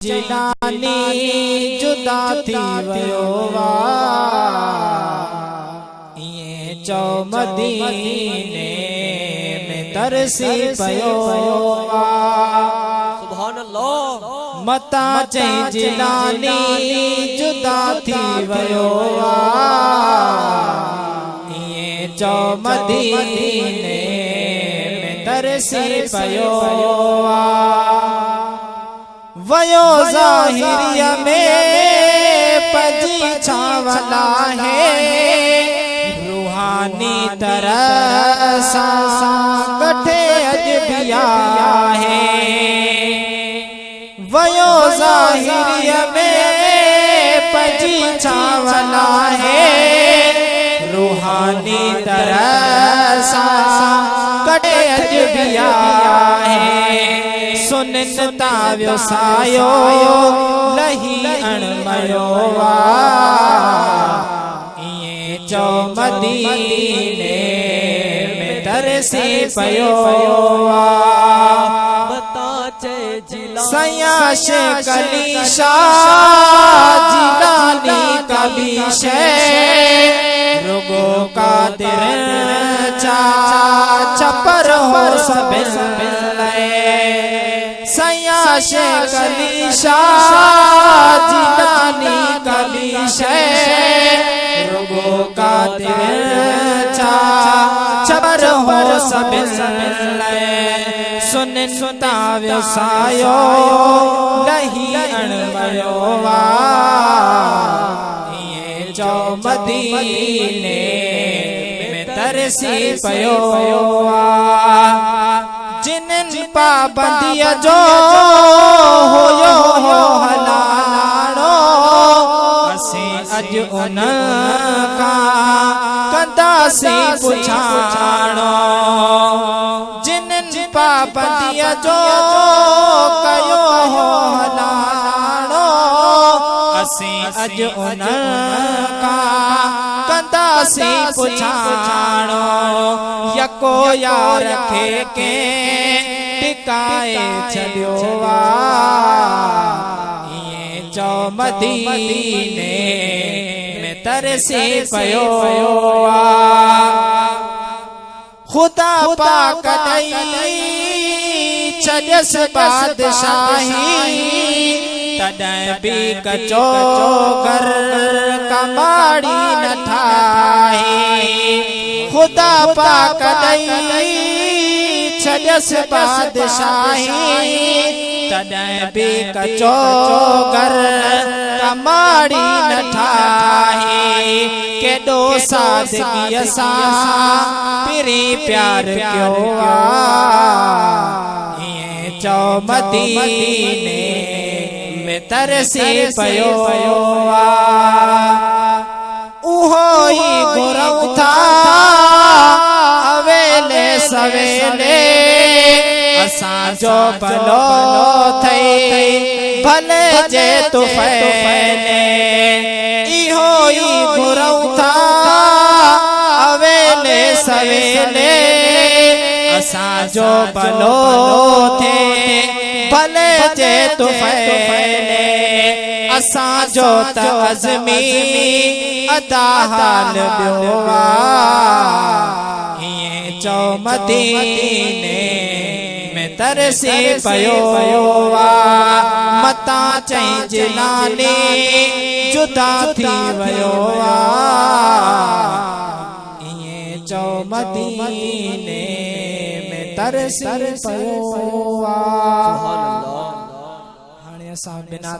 जिलानी जुदा थी वयो वा इए चौ मदीने में तरसी पयो वा सुभान अल्लाह मता चई जिलानी जुदा थी वयो वा इए चौ मदीने में तरसी पयो वा वयो ज़ाहिरिया में पजी छावला है रूहानी तरह सा कठे अजबिया है वयो ज़ाहिरिया में पजी छावला है रूहानी तरह सा कठे अजबिया है सुनता व्यवसायो लही अणमयो वा इए चौ मदीने में तरसी पयो वा बता चे जिला सयाश कलीशा जिलानी कभी शे रुगो का दिल चा छपर हो सब सयाश कलीशा जिलानी कलीशे रुगो का दिल चा छबर हो सब सुनता व्यवसायो लही अणवयो वा इए चौ मदीने में तरसी पयो वा जिन पाबंदिया जो होयो हो हलालो असी अज उन का कंदासी पुछाणो जिन पाबंदिया जो कयो हो हलालो असी अज उन का कंदासी पुछाणो यको यार रखे के टिकाए छड़ियो वा इए चौ मदीने में तरसी पयो वा खुदा पाक दई छॾियस बादशाही तॾहिं बि कचो कर कमाड़ी न ठाही खुदा पाक दई छॾियस बादशाही तॾहिं बि कचो कर कमाड़ी न ठाही केॾो सादगीअ सां पिरी प्यार कयो इए चौ मदीने में तरसी पयो उहो ई घुरऊं था अवेले सवेले असांजो भलो थई भले जे तू फैले इहो ई घुरऊं था अवेले सवेले असांजो भलो थे भले जे तू फैले असांजो त अज़मी अदा हाल ॿियो वा इए चौ मदीने में तरसी पयो वा मता चई जिलानी जुदा थी वयो वा इए चौ मदीने में तरसी पयो वा हाणे असां बिना